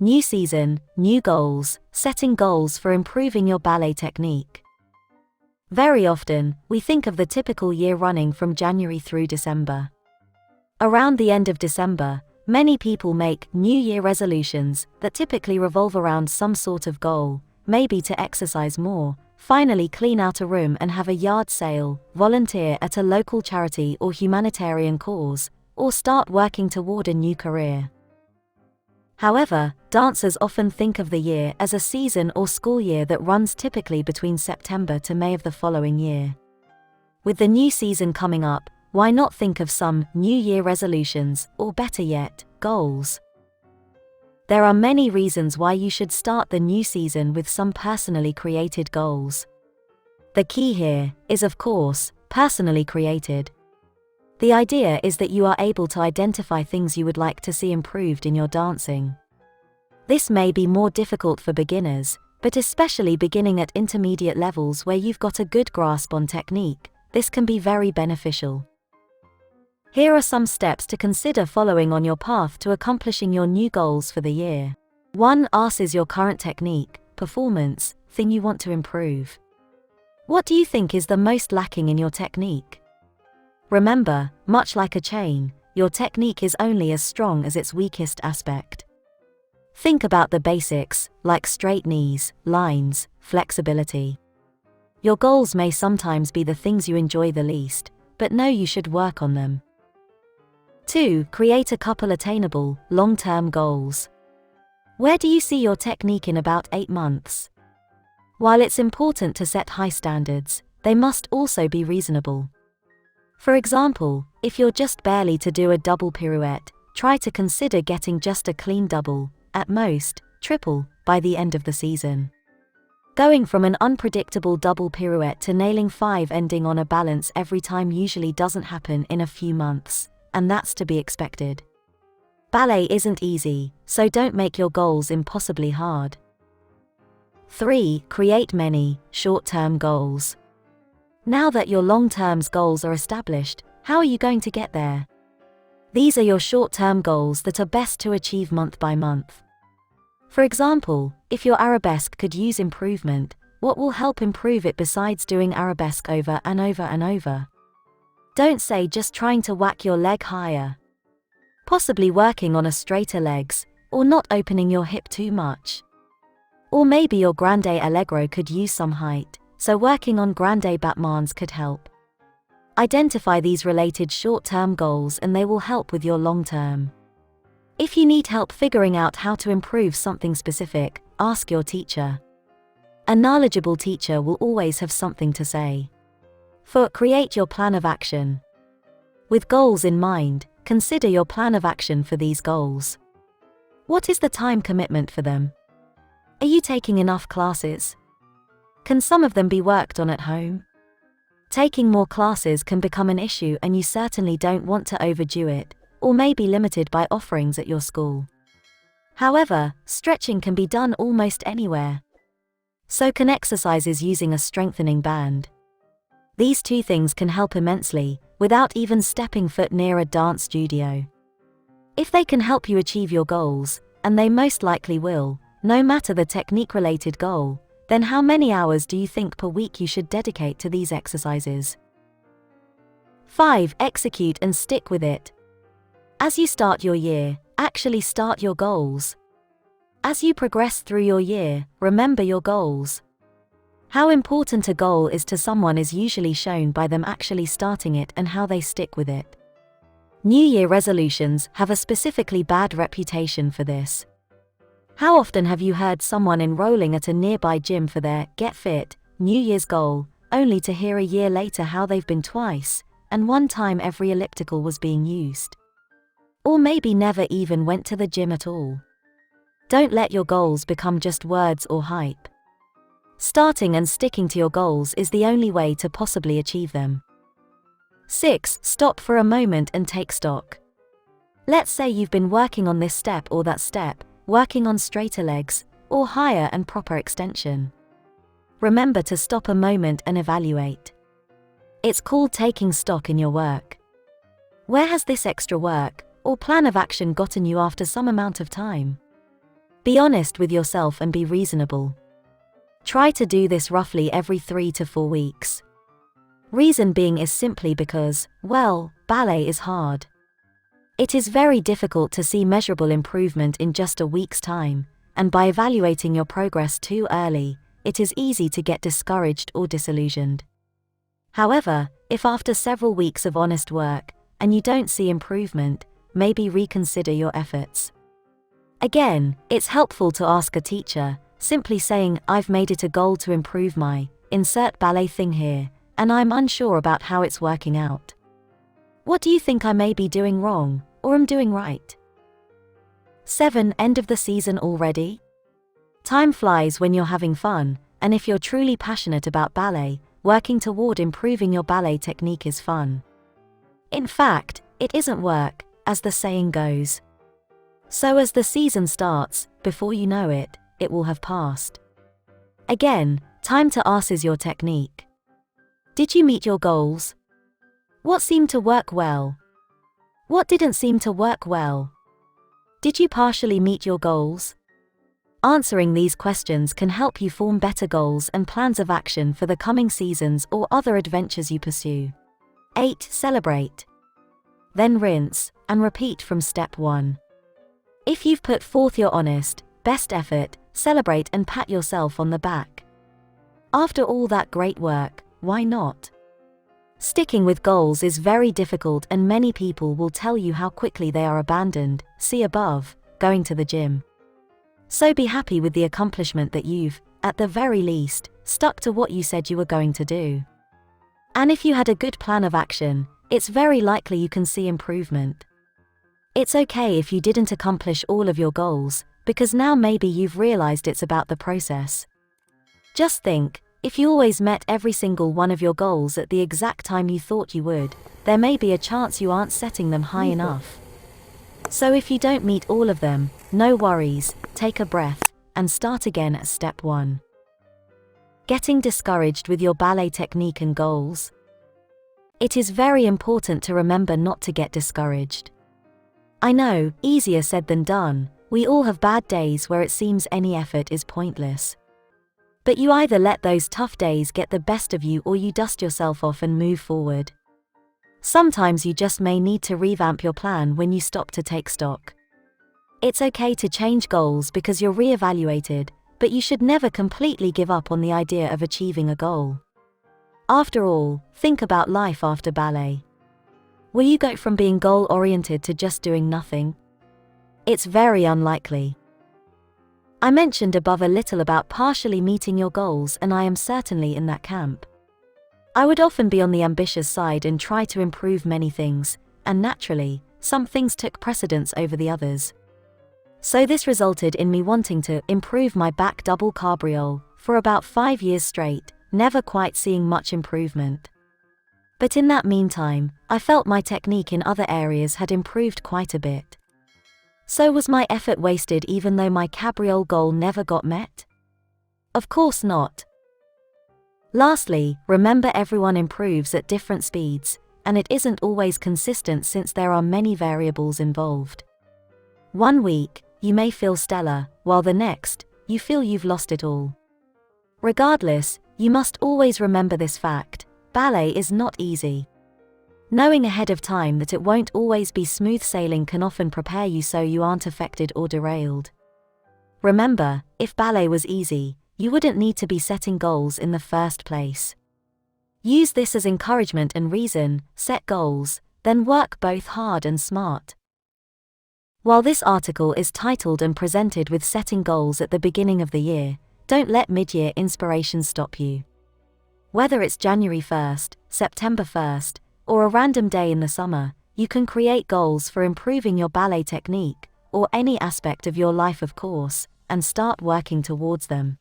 New season, new goals, setting goals for improving your ballet technique. Very often, we think of the typical year running from January through December. Around the end of December, many people make New Year resolutions that typically revolve around some sort of goal, maybe to exercise more, finally clean out a room and have a yard sale, volunteer at a local charity or humanitarian cause, or start working toward a new career. However, dancers often think of the year as a season or school year that runs typically between September to May of the following year. With the new season coming up, why not think of some New Year resolutions, or better yet, goals? There are many reasons why you should start the new season with some personally created goals. The key here is, of course, personally created. The idea is that you are able to identify things you would like to see improved in your dancing. This may be more difficult for beginners, but especially beginning at intermediate levels where you've got a good grasp on technique, this can be very beneficial. Here are some steps to consider following on your path to accomplishing your new goals for the year. 1. Assess your current technique, performance, thing you want to improve. What do you think is the most lacking in your technique? Remember, much like a chain, your technique is only as strong as its weakest aspect. Think about the basics, like straight knees, lines, flexibility. Your goals may sometimes be the things you enjoy the least, but know you should work on them. 2. Create a couple attainable, long-term goals. Where do you see your technique in about 8 months? While it's important to set high standards, they must also be reasonable. For example, if you're just barely to do a double pirouette, try to consider getting just a clean double, at most, triple, by the end of the season. Going from an unpredictable double pirouette to nailing 5 ending on a balance every time usually doesn't happen in a few months, and that's to be expected. Ballet isn't easy, so don't make your goals impossibly hard. 3. Create many, short-term goals. Now that your long-term goals are established, how are you going to get there? These are your short-term goals that are best to achieve month by month. For example, if your arabesque could use improvement, what will help improve it besides doing arabesque over and over and over? Don't say just trying to whack your leg higher. Possibly working on a straighter legs, or not opening your hip too much. Or maybe your grande allegro could use some height, so working on grande battements could help. Identify these related short-term goals and they will help with your long-term. If you need help figuring out how to improve something specific, ask your teacher. A knowledgeable teacher will always have something to say. 4. Create your plan of action. With goals in mind, consider your plan of action for these goals. What is the time commitment for them? Are you taking enough classes? Can some of them be worked on at home? Taking more classes can become an issue and you certainly don't want to overdo it, or may be limited by offerings at your school. However, stretching can be done almost anywhere. So can exercises using a strengthening band. These 2 things can help immensely, without even stepping foot near a dance studio. If they can help you achieve your goals, and they most likely will, no matter the technique-related goal, then how many hours do you think per week you should dedicate to these exercises? 5. Execute and stick with it. As you start your year, actually start your goals. As you progress through your year, remember your goals. How important a goal is to someone is usually shown by them actually starting it and how they stick with it. New Year resolutions have a specifically bad reputation for this. How often have you heard someone enrolling at a nearby gym for their Get Fit New Year's goal, only to hear a year later how they've been twice, and one time every elliptical was being used? Or maybe never even went to the gym at all. Don't let your goals become just words or hype. Starting and sticking to your goals is the only way to possibly achieve them. 6. Stop for a moment and take stock. Let's say you've been working on this step or that step, working on straighter legs, or higher and proper extension. Remember to stop a moment and evaluate. It's called taking stock in your work. Where has this extra work, or plan of action gotten you after some amount of time? Be honest with yourself and be reasonable. Try to do this roughly every 3 to 4 weeks. Reason being is simply because, well, ballet is hard. It is very difficult to see measurable improvement in just a week's time, and by evaluating your progress too early, it is easy to get discouraged or disillusioned. However, if after several weeks of honest work, and you don't see improvement, maybe reconsider your efforts. Again, it's helpful to ask a teacher, simply saying, I've made it a goal to improve my, insert ballet thing here, and I'm unsure about how it's working out. What do you think I may be doing wrong, or am doing right? 7. End of the season already? Time flies when you're having fun, and if you're truly passionate about ballet, working toward improving your ballet technique is fun. In fact, it isn't work, as the saying goes. So as the season starts, before you know it, it will have passed. Again, time to ask, is your technique? Did you meet your goals? What seemed to work well? What didn't seem to work well? Did you partially meet your goals? Answering these questions can help you form better goals and plans of action for the coming seasons or other adventures you pursue. 8. Celebrate. Then rinse and repeat from step 1. If you've put forth your honest, best effort, celebrate and pat yourself on the back. After all that great work, why not? Sticking with goals is very difficult, and many people will tell you how quickly they are abandoned, see above, going to the gym. So be happy with the accomplishment that you've, at the very least, stuck to what you said you were going to do. And if you had a good plan of action, it's very likely you can see improvement. It's okay if you didn't accomplish all of your goals, because now maybe you've realized it's about the process. Just think, if you always met every single one of your goals at the exact time you thought you would, there may be a chance you aren't setting them high enough. So if you don't meet all of them, no worries, take a breath, and start again at step 1. Getting discouraged with your ballet technique and goals. It is very important to remember not to get discouraged. I know, easier said than done, we all have bad days where it seems any effort is pointless. But you either let those tough days get the best of you or you dust yourself off and move forward. Sometimes you just may need to revamp your plan when you stop to take stock. It's okay to change goals because you're reevaluated, but you should never completely give up on the idea of achieving a goal. After all, think about life after ballet. Will you go from being goal-oriented to just doing nothing? It's very unlikely. I mentioned above a little about partially meeting your goals, and I am certainly in that camp. I would often be on the ambitious side and try to improve many things, and naturally, some things took precedence over the others. So this resulted in me wanting to improve my back double cabriole for about 5 years straight, never quite seeing much improvement. But in that meantime, I felt my technique in other areas had improved quite a bit. So was my effort wasted even though my cabriole goal never got met? Of course not. Lastly, remember everyone improves at different speeds, and it isn't always consistent since there are many variables involved. 1 week, you may feel stellar, while the next, you feel you've lost it all. Regardless, you must always remember this fact: ballet is not easy. Knowing ahead of time that it won't always be smooth sailing can often prepare you so you aren't affected or derailed. Remember, if ballet was easy, you wouldn't need to be setting goals in the first place. Use this as encouragement and reason, set goals, then work both hard and smart. While this article is titled and presented with setting goals at the beginning of the year, don't let mid-year inspiration stop you. Whether it's January 1st, September 1st, or a random day in the summer, you can create goals for improving your ballet technique, or any aspect of your life of course, and start working towards them.